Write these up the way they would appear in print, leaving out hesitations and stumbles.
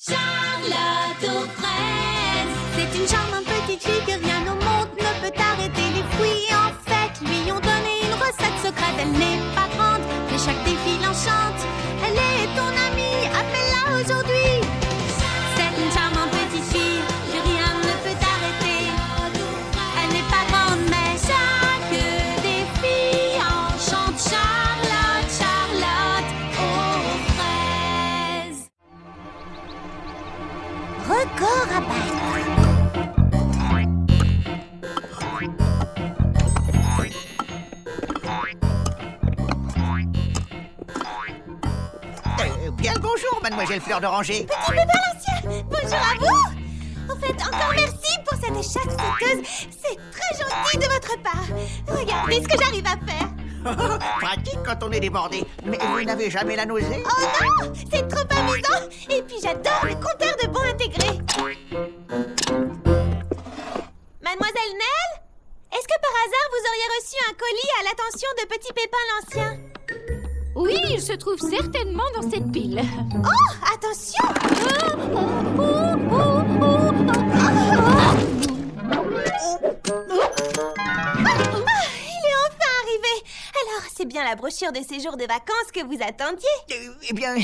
Charlotte aux fraises. C'est une charmante petite fille que rien au monde ne peut arrêter. Les fruits en fait lui ont donné une recette secrète. Elle n'est pas grande, mais chaque défi l'enchante. Elle est ton amie, appelle-la aujourd'hui. C'est une charmante petite fille que rien ne peut arrêter. Elle n'est pas grande, mais chaque défi enchante. Charlotte, Charlotte aux fraises. Record à battre. Bien le bonjour, mademoiselle Fleur d'Oranger. Petit Pépin l'Ancien, bonjour à vous. Au fait, encore merci pour cette chasse sauteuse. C'est très gentil de votre part. Regardez ce que j'arrive à faire. Pratique quand on est débordé. Mais vous n'avez jamais la nausée? Oh non, c'est trop amusant. Et puis j'adore le compteur de bons intégrés. Mademoiselle Nell, est-ce que par hasard vous auriez reçu un colis à l'attention de Petit Pépin l'Ancien? Oui, il se trouve certainement dans cette pile. Oh, attention! Il est enfin arrivé. Alors, c'est bien la brochure de séjour de vacances que vous attendiez? Eh bien,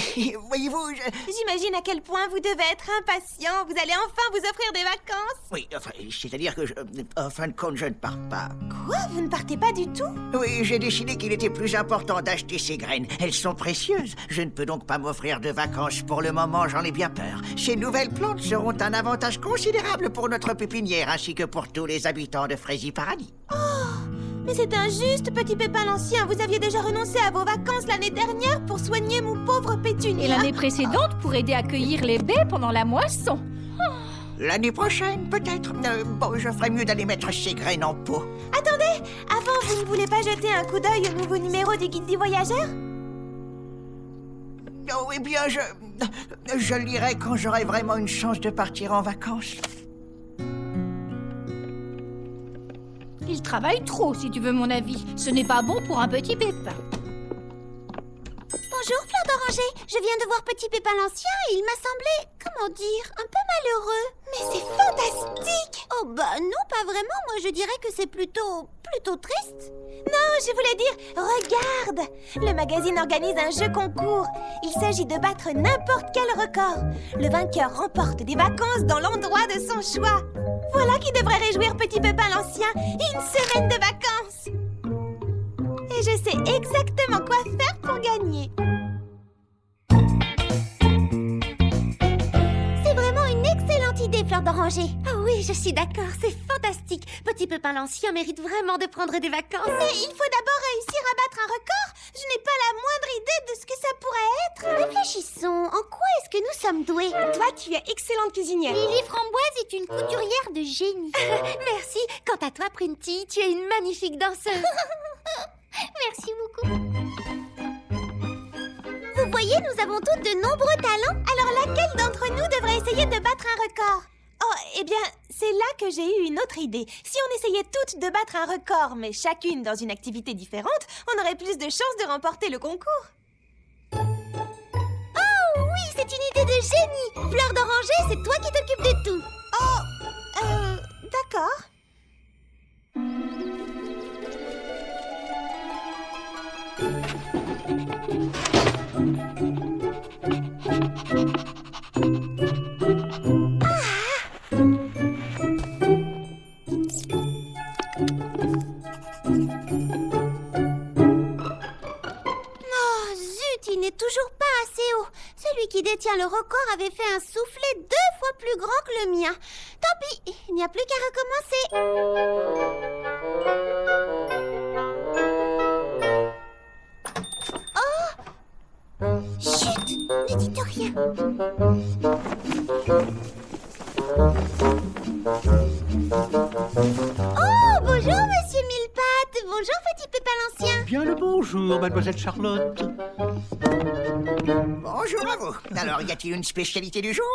voyez-vous, J'imagine à quel point vous devez être impatient. Vous allez enfin vous offrir des vacances. Oui, enfin, c'est-à-dire que, en fin de compte, je ne pars pas. Quoi? Vous ne partez pas du tout? Oui, j'ai décidé qu'il était plus important d'acheter ces graines. Elles sont précieuses. Je ne peux donc pas m'offrir de vacances. Pour le moment, j'en ai bien peur. Ces nouvelles plantes seront un avantage considérable pour notre pépinière, ainsi que pour tous les habitants de Fraisy Paradis. Mais c'est injuste, Petit Pépin l'Ancien. Vous aviez déjà renoncé à vos vacances l'année dernière pour soigner mon pauvre Pétunia. Et l'année précédente pour aider à cueillir les baies pendant la moisson. L'année prochaine, peut-être. Bon, je ferais mieux d'aller mettre ces graines en pot. Attendez, avant, vous ne voulez pas jeter un coup d'œil au nouveau numéro du Guide du Voyageur? Oh, eh bien, je le lirai quand j'aurai vraiment une chance de partir en vacances. Il travaille trop, si tu veux mon avis. Ce n'est pas bon pour un petit pépin. Bonjour, Fleur d'Oranger. Je viens de voir Petit Pépin l'Ancien et il m'a semblé, comment dire, un peu malheureux. Mais c'est fantastique! Oh bah non, pas vraiment. Moi, je dirais que c'est plutôt triste. Non, je voulais dire, regarde! Le magazine organise un jeu concours. Il s'agit de battre n'importe quel record. Le vainqueur remporte des vacances dans l'endroit de son choix. Voilà qui devrait réjouir Petit Pépin l'Ancien. Une semaine de vacances! Et je sais exactement quoi faire pour gagner. C'est vraiment une excellente idée, Fleur d'Oranger. Ah oui, je suis d'accord, c'est fantastique. Petit Pépin l'Ancien mérite vraiment de prendre des vacances. Mais il faut d'abord réussir à battre un record. Je n'ai pas la moindre idée de ce que ça pourrait être. Réfléchissons, en quoi est-ce que nous sommes doués? Toi, tu es excellente cuisinière. Lily Framboise est une couturière de génie. Merci. Quant à toi, Prunty, tu es une magnifique danseuse. Merci beaucoup. Vous voyez, nous avons toutes de nombreux talents. Alors laquelle d'entre nous devrait essayer de battre un record? Oh, eh bien, c'est là que j'ai eu une autre idée. Si on essayait toutes de battre un record, mais chacune dans une activité différente, on aurait plus de chances de remporter le concours. Oh oui, c'est une idée de génie. Fleur d'Oranger, c'est toi qui t'occupes de tout. Oh, d'accord. Il n'est toujours pas assez haut. Celui qui détient le record avait fait un soufflet 2 fois plus grand que le mien. Tant pis, il n'y a plus qu'à recommencer. Oh! Chut! Ne dites rien. Oh, bonjour, monsieur Millepattes. Bonjour, Petit Pépin l'Ancien. Bien le bonjour, mademoiselle Charlotte. Bonjour à vous. Alors, y a-t-il une spécialité du jour?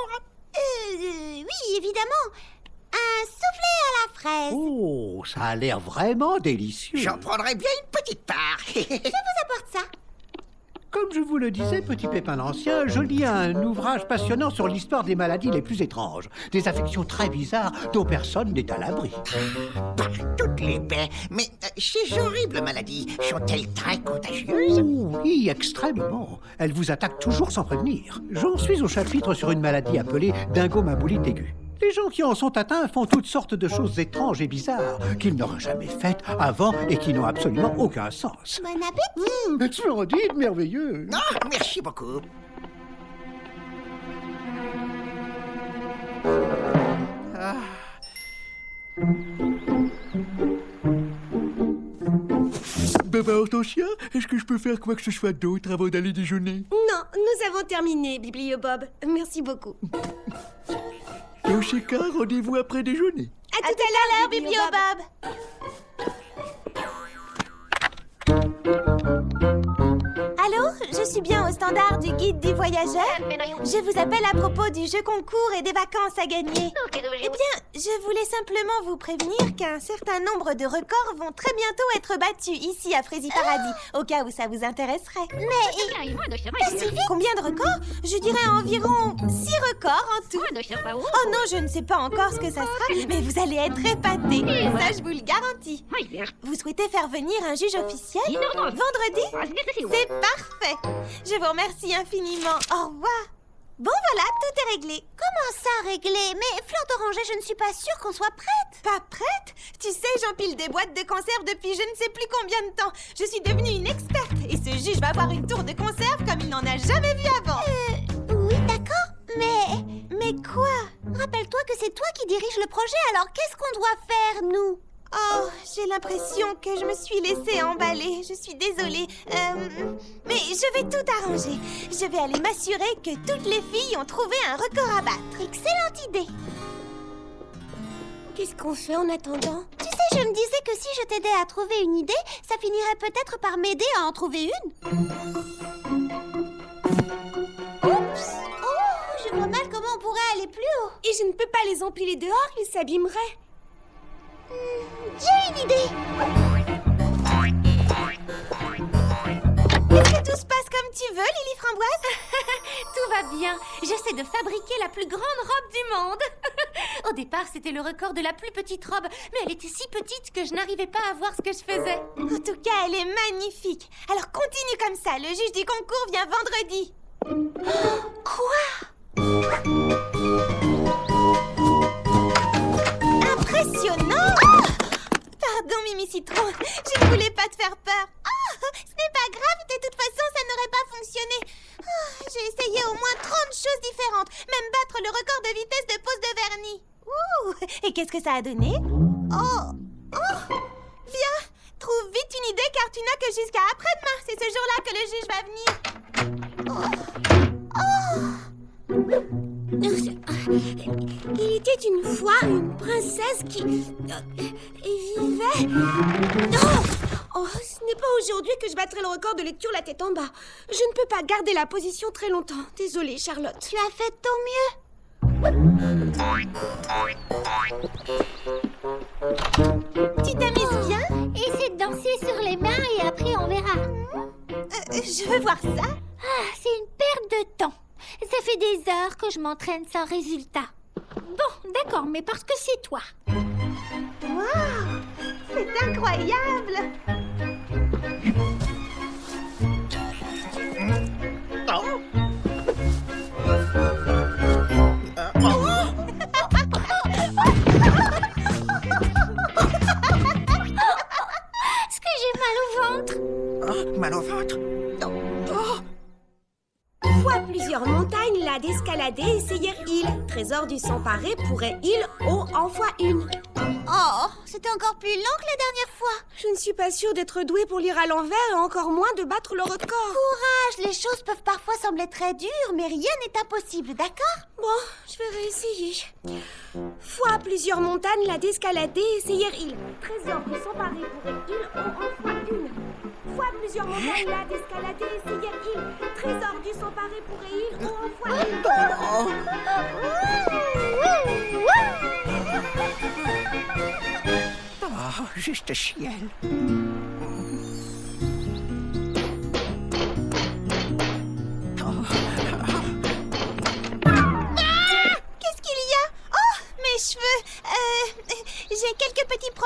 Oui, évidemment. Un soufflé à la fraise. Oh, ça a l'air vraiment délicieux. J'en prendrai bien une petite part. Je vous apporte ça. Comme je vous le disais, Petit Pépin l'Ancien, je lis un ouvrage passionnant sur l'histoire des maladies les plus étranges. Des affections très bizarres dont personne n'est à l'abri. Par toutes les baies. Mais ces horribles maladies sont-elles très contagieuses? Oui, extrêmement. Elles vous attaquent toujours sans prévenir. J'en suis au chapitre sur une maladie appelée dingomaboulite aiguë. Les gens qui en sont atteints font toutes sortes de choses étranges et bizarres qu'ils n'auraient jamais faites avant et qui n'ont absolument aucun sens. Bon appétit. Splendide, merveilleux. Ah, merci beaucoup. Baba Hortensia, est-ce que je peux faire quoi que ce soit d'autre avant d'aller déjeuner? Non, nous avons terminé, Bibliobob. Merci beaucoup. Dans ces cas, rendez-vous après déjeuner. À tout à l'heure, Bibliobob. Allô, je suis bien au standard du guide des voyageurs. Je vous appelle à propos du jeu concours et des vacances à gagner. Eh bien, je voulais simplement vous prévenir qu'un certain nombre de records vont très bientôt être battus ici à Frézy Paradis, au cas où ça vous intéresserait. Combien de records? Je dirais environ 6 records en tout. Oh non, je ne sais pas encore ce que ça sera, mais vous allez être épatés. Ça, je vous le garantis. Vous souhaitez faire venir un juge officiel? Vendredi? C'est parfait. Je vous remercie infiniment. Au revoir. Bon voilà, tout est réglé. Comment ça, réglé? Mais Fleur d'Oranger, je ne suis pas sûre qu'on soit prête. Pas prête? Tu sais, j'empile des boîtes de conserve depuis je ne sais plus combien de temps. Je suis devenue une experte. Et ce juge va avoir une tour de conserve comme il n'en a jamais vu avant. Oui, d'accord, mais... Mais quoi? Rappelle-toi que c'est toi qui dirige le projet, alors qu'est-ce qu'on doit faire, nous? Oh, j'ai l'impression que je me suis laissée emballer. Je suis désolée. Mais je vais tout arranger. Je vais aller m'assurer que toutes les filles ont trouvé un record à battre. Excellente idée. Qu'est-ce qu'on fait en attendant? Tu sais, je me disais que si je t'aidais à trouver une idée, ça finirait peut-être par m'aider à en trouver une. Oups! Oh, je vois mal comment on pourrait aller plus haut. Et je ne peux pas les empiler dehors, ils s'abîmeraient. J'ai une idée. Est-ce que tout se passe comme tu veux, Lily Framboise? Tout va bien. J'essaie de fabriquer la plus grande robe du monde. Au départ, c'était le record de la plus petite robe, mais elle était si petite que je n'arrivais pas à voir ce que je faisais. En tout cas, elle est magnifique. Alors continue comme ça, le juge du concours vient vendredi. Impressionnant! Pardon, Mimi Citron, je ne voulais pas te faire peur. Ce n'est pas grave, de toute façon, ça n'aurait pas fonctionné. J'ai essayé au moins 30 choses différentes, même battre le record de vitesse de pose de vernis. Ouh! Et qu'est-ce que ça a donné? Viens, trouve vite une idée car tu n'as que jusqu'à après-demain. C'est ce jour-là que le juge va venir. Il était une fois une princesse qui... vivait... Oh, ce n'est pas aujourd'hui que je battrai le record de lecture la tête en bas. Je ne peux pas garder la position très longtemps. Désolée, Charlotte. Tu as fait de ton mieux. Tu t'amuses bien? Essaie de danser sur les mains et après on verra. Je veux voir ça. C'est une perte de temps. Ça fait des heures que je m'entraîne sans résultat. Bon, d'accord, mais parce que c'est toi. Waouh! C'est incroyable! Est-ce que j'ai mal au ventre? Mal au ventre? Fois plusieurs montagnes, la d'escalader, essayer île. Trésor du s'emparer pourrait île haut en fois une. Oh, c'était encore plus long que la dernière fois. Je ne suis pas sûre d'être douée pour lire à l'envers et encore moins de battre le record. Courage, les choses peuvent parfois sembler très dures, mais rien n'est impossible, d'accord? Bon, je vais réessayer. Fois plusieurs montagnes, la d'escalader, essayer île. Trésor du s'emparer pourrait île haut en fois une. Fois plusieurs montagnes, la d'escalader, essayer île. Trésor du s'emparer pourrait île haut en fois une. Juste ciel.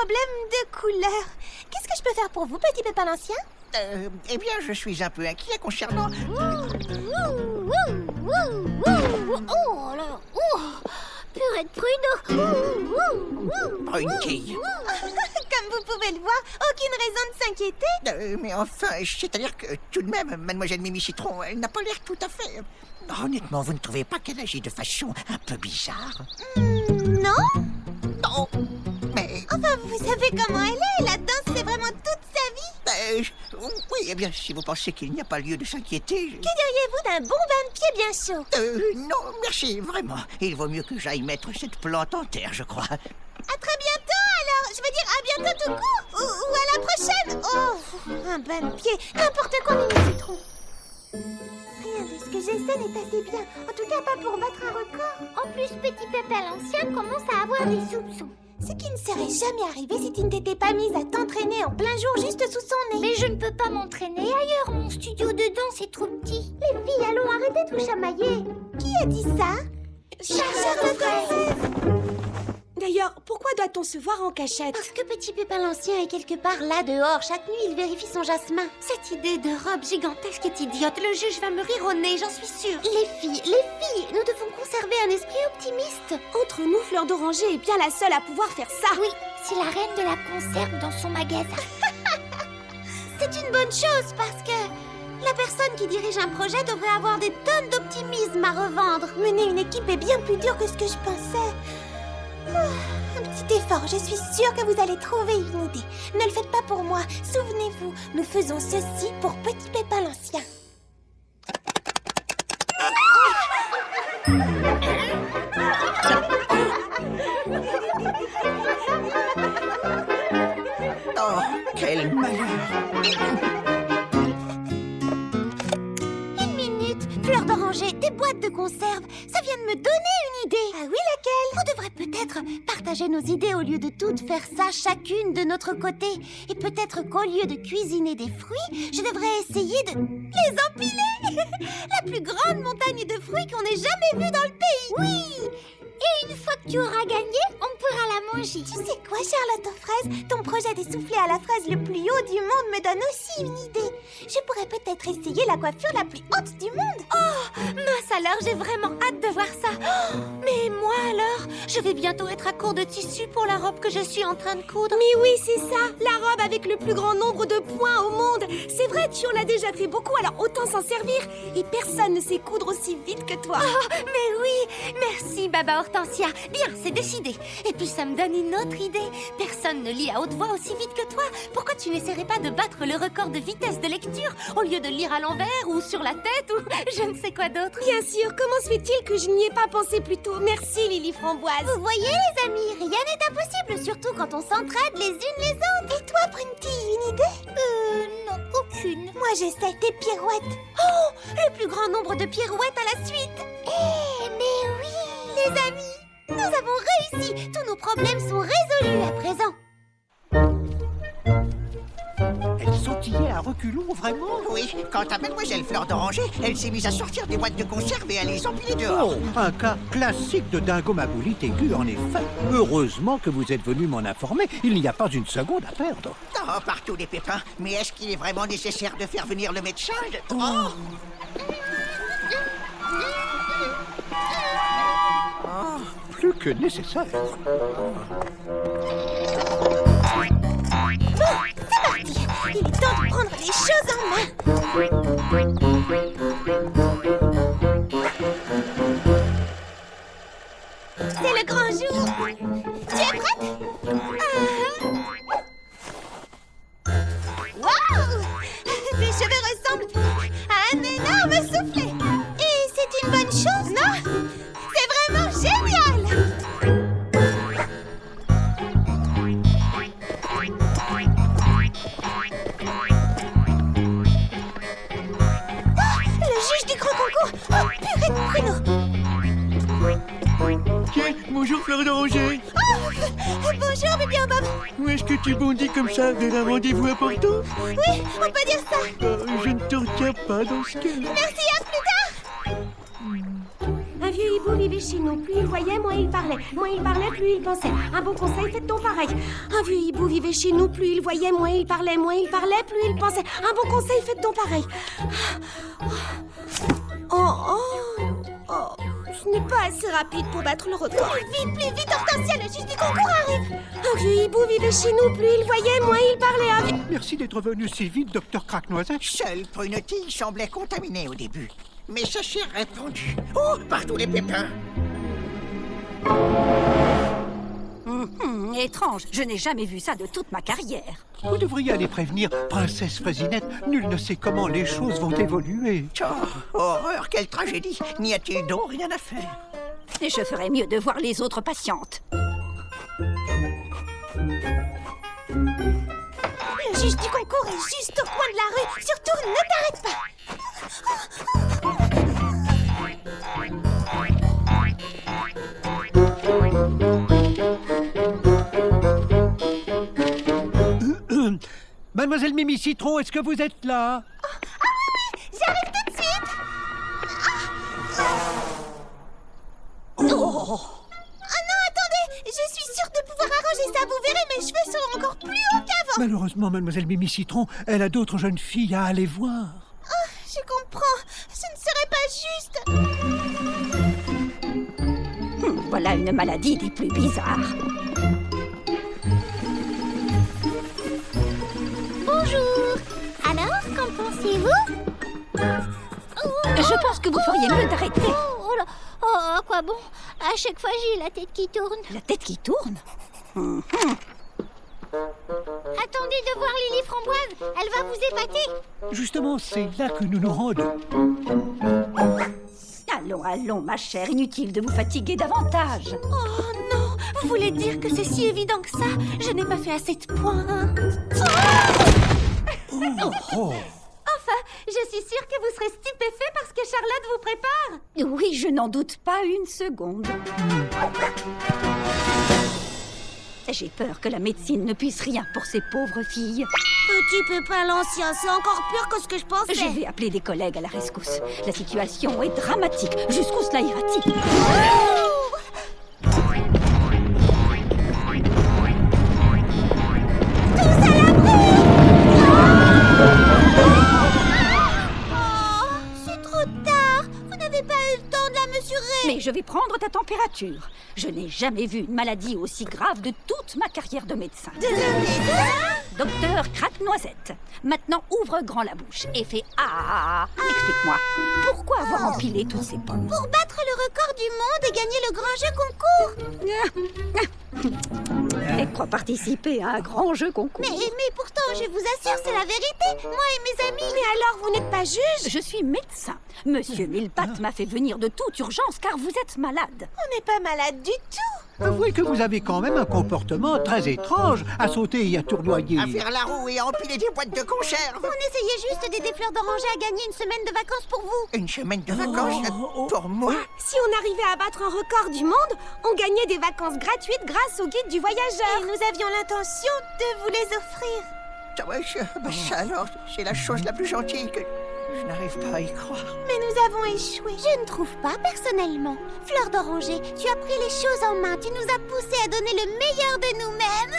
problème de couleur. Qu'est-ce que je peux faire pour vous, petit pépin l'ancien? Eh bien, je suis un peu inquiet concernant... Oh là, purée de pruneaux. Brunquille. Comme vous pouvez le voir, aucune raison de s'inquiéter. Mais enfin, c'est-à-dire que tout de même, mademoiselle Mimi Citron, elle n'a pas l'air tout à fait... Honnêtement, vous ne trouvez pas qu'elle agit de façon un peu bizarre? Non? Non, mais... Enfin, vous savez comment elle est. La danse, c'est vraiment toute sa vie. Oui, eh bien, si vous pensez qu'il n'y a pas lieu de s'inquiéter... Que diriez-vous d'un bon bain de pied bien chaud? Non, merci, vraiment. Il vaut mieux que j'aille mettre cette plante en terre, je crois. À très bientôt, alors. Je veux dire à bientôt tout court. Ou à la prochaine. Oh, un bain de pied. N'importe quoi, Mimi Citron. Rien de ce que j'essaie n'est assez bien. En tout cas, pas pour battre un record. En plus, petit Pépin l'ancien commence à avoir des soupçons. Ce qui ne serait jamais arrivé si tu ne t'étais pas mise à t'entraîner en plein jour juste sous son nez. Mais je ne peux pas m'entraîner ailleurs. Mon studio de danse est trop petit. Les filles, allons arrêter de vous chamailler. Qui a dit ça? Chercheur de fraises. D'ailleurs, pourquoi doit-on se voir en cachette? Parce que petit Pépin l'ancien est quelque part là dehors. Chaque nuit, il vérifie son jasmin. Cette idée de robe gigantesque est idiote. Le juge va me rire au nez, j'en suis sûre. Les filles, nous devons conserver un esprit optimiste. Entre nous, Fleur d'Oranger est bien la seule à pouvoir faire ça. Oui, si la reine de la conserve dans son magasin. C'est une bonne chose parce que la personne qui dirige un projet devrait avoir des tonnes d'optimisme à revendre. Mener une équipe est bien plus dur que ce que je pensais. Un petit effort, je suis sûre que vous allez trouver une idée. Ne le faites pas pour moi. Souvenez-vous, nous faisons ceci pour petit Pépin l'ancien. Oh, quel malheur! Une minute, Fleur d'Oranger, des boîtes de conserve. Ça vient de me donner une idée. Ah oui, laquelle? On devrait peut-être partager nos idées au lieu de toutes faire ça chacune de notre côté. Et peut-être qu'au lieu de cuisiner des fruits, je devrais essayer de les empiler. La plus grande montagne de fruits qu'on ait jamais vue dans le pays. Oui. Et une fois que tu auras gagné, on pourra la manger. Tu sais quoi, Charlotte aux fraises? Ton projet des soufflés à la fraise le plus haut du monde me donne aussi une idée. Je pourrais peut-être essayer la coiffure la plus haute du monde. Oh, mince alors, j'ai vraiment hâte de voir ça. Oh, mais moi alors, je vais bientôt être à court de tissu pour la robe que je suis en train de coudre. Mais oui, c'est ça. La robe avec le plus grand nombre de points au monde. C'est vrai, tu en as déjà fait beaucoup, alors autant s'en servir. Et personne ne sait coudre aussi vite que toi. Oh, mais oui, merci Baba Hortensia. Bien, c'est décidé. Et puis ça me donne une autre idée. Personne ne lit à haute voix aussi vite que toi. Pourquoi tu n'essaierais pas de battre le record de vitesse de lecture au lieu de lire à l'envers ou sur la tête ou je ne sais quoi d'autre? Bien sûr, comment se fait-il que je n'y ai pas pensé plus tôt? Merci Lily Framboise. Vous voyez les amis, rien n'est impossible, surtout quand on s'entraide les unes les autres. Et toi, Brunty, une idée? Non, aucune. Moi, j'essaie des pirouettes. Oh, le plus grand nombre de pirouettes à la suite. Mais oui, les amis, nous avons réussi. Tous nos problèmes sont résolus à présent. Elle sautillait à reculons, vraiment? Oui, quant à mademoiselle Fleur d'Oranger, elle s'est mise à sortir des boîtes de conserve et à les empiler dehors. Oh, un cas classique de dingo maboulite aiguë, en effet. Heureusement que vous êtes venu m'en informer. Il n'y a pas une seconde à perdre. Oh, partout des pépins. Mais est-ce qu'il est vraiment nécessaire de faire venir le médecin? Oh! Plus que nécessaire. Il est temps de prendre les choses en main. C'est le grand jour. Tu es prête? Waouh! Tes cheveux ressemblent à un énorme soufflet. Et c'est une bonne chose, non? C'est vraiment génial! Le juge du grand concours! Oh, purée de pruneaux! Tiens, bonjour Fleur d'Oranger. Oh, bonjour, bébé en bob! Où est-ce que tu bondis comme ça vers un rendez-vous important? Oui, on peut dire ça! Je ne te retiens pas dans ce cas. Merci, à plus tard! Un vieux vous vivez chez nous. Plus il voyait, moins il parlait. Moins il parlait, plus il pensait. Un bon conseil, faites donc pareil. Un vieux hibou vivait chez nous. Plus il voyait, moins il parlait. Moins il parlait, plus il pensait. Un bon conseil, faites donc pareil. Oh, ce n'est pas assez rapide pour battre le record. Plus vite, Hortensia, le juge du concours arrive. Un vieux hibou vivait chez nous. Plus il voyait, moins il parlait. Merci d'être venu si vite, docteur Craque-Noisette. Seule Prunetille semblait contaminée au début. Mais ça s'est répandu. Oh, partout les pépins. Étrange, je n'ai jamais vu ça de toute ma carrière. Vous devriez aller prévenir Princesse Frésinette. Nul ne sait comment les choses vont évoluer. Oh, horreur, quelle tragédie. N'y a-t-il donc rien à faire? Et je ferais mieux de voir les autres patientes. Le juge du concours est juste au coin de la rue. Surtout, ne t'arrête pas. Mademoiselle Mimi Citron, est-ce que vous êtes là? J'arrive tout de suite. Oh non, attendez. Je suis sûre de pouvoir arranger ça. Vous verrez, mes cheveux seront encore plus hauts qu'avant. Malheureusement, Mademoiselle Mimi Citron, elle a d'autres jeunes filles à aller voir. Je comprends. Ce ne serait pas juste. Voilà une maladie des plus bizarres. Bonjour. Alors, qu'en pensez-vous? Je pense que vous feriez mieux d'arrêter. Oh là. Oh, à quoi bon? À chaque fois, j'ai la tête qui tourne. La tête qui tourne? Attendez de voir Lily Framboise. Elle va vous épater. Justement, c'est là que nous nous rendons. Allons, ma chère, inutile de vous fatiguer davantage. Oh non, vous voulez dire que c'est si évident que ça? Je n'ai pas fait assez de points. Enfin, je suis sûre que vous serez stupéfait parce que Charlotte vous prépare. Oui, je n'en doute pas une seconde. J'ai peur que la médecine ne puisse rien pour ces pauvres filles. Petit Pépin l'Ancien, c'est encore pire que ce que je pensais. Je vais appeler des collègues à la rescousse. La situation est dramatique. Jusqu'où cela ira-t-il? C'est trop tard. Vous n'avez pas eu le temps de la mesurer. Mais je vais prendre ta température. Je n'ai jamais vu une maladie aussi grave de toute ma carrière de médecin. Docteur Craque-Noisette, maintenant ouvre grand la bouche et fais ah. Explique-moi, pourquoi avoir empilé toutes ces pommes? Pour battre le record du monde et gagner le grand jeu concours. Elle croit participer à un grand jeu concours. Mais pourtant, je vous assure, c'est la vérité. Moi et mes amis. Mais alors, vous n'êtes pas juge? Je suis médecin. Monsieur Millepattes m'a fait venir de toute urgence car vous êtes malade. On n'est pas malade du tout. Avouez que vous avez quand même un comportement très étrange à sauter et à tournoyer. À faire la roue et à empiler des boîtes de conserve. On essayait juste d'aider Fleur d'Oranger à gagner une semaine de vacances pour vous. Une semaine de vacances pour moi? Si on arrivait à battre un record du monde, on gagnait des vacances gratuites grâce au guide du voyageur. Et nous avions l'intention de vous les offrir. Ça, ouais, ça alors, c'est la chose la plus gentille que... Je n'arrive pas à y croire. Mais nous avons échoué. Je ne trouve pas, personnellement. Fleur d'Oranger, tu as pris les choses en main. Tu nous as poussés à donner le meilleur de nous-mêmes.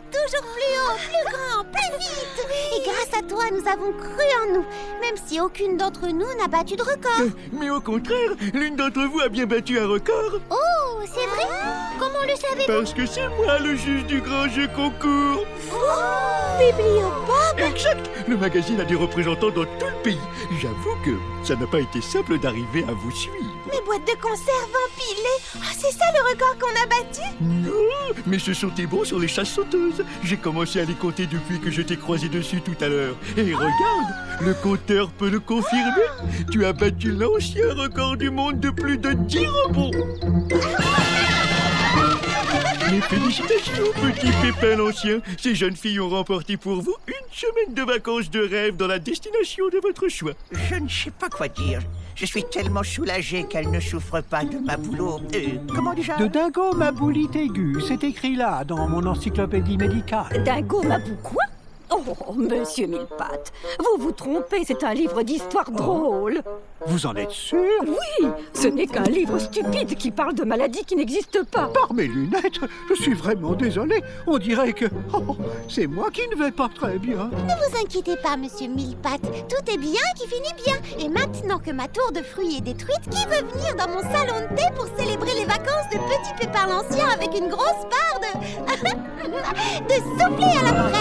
Toujours plus haut, plus grand, plus vite. Et grâce à toi, nous avons cru en nous. Même si aucune d'entre nous n'a battu de record. Mais au contraire, l'une d'entre vous a bien battu un record. Oh, c'est vrai? Comment le savez-vous? Parce que c'est moi le juge du grand jeu concours. Bibliopop. Exact. Le magazine a des représentants dans tout le pays. J'avoue que ça n'a pas été simple d'arriver à vous suivre. Mes boîtes de conserve empilées. Ah, c'est ça le record qu'on a battu? Non, mais ce sont tes bons sur les chasses sauteuses. J'ai commencé à les compter depuis que je t'ai croisé dessus tout à l'heure. Et regarde, le compteur peut le confirmer. Tu as battu l'ancien record du monde de plus de 10 rebonds. Mes félicitations, petit Pépin l'Ancien. Ces jeunes filles ont remporté pour vous une semaine de vacances de rêve dans la destination de votre choix. Je ne sais pas quoi dire. Je suis tellement soulagé qu'elle ne souffre pas de ma boulot... comment déjà? De dingo maboulite aiguë, c'est écrit là, dans mon encyclopédie médicale. Dingo Mabou quoi? Oh, Oh, monsieur Millepattes, vous vous trompez, c'est un livre d'histoire drôle. Vous en êtes sûr? Oui, ce n'est qu'un livre stupide qui parle de maladies qui n'existent pas. Par mes lunettes, je suis vraiment désolé. On dirait que c'est moi qui ne vais pas très bien. Ne vous inquiétez pas, monsieur Millepattes. Tout est bien qui finit bien. Et maintenant que ma tour de fruits est détruite, qui veut venir dans mon salon de thé pour célébrer les vacances de Petit Pépin l'Ancien avec une grosse part de souffler à la fraise?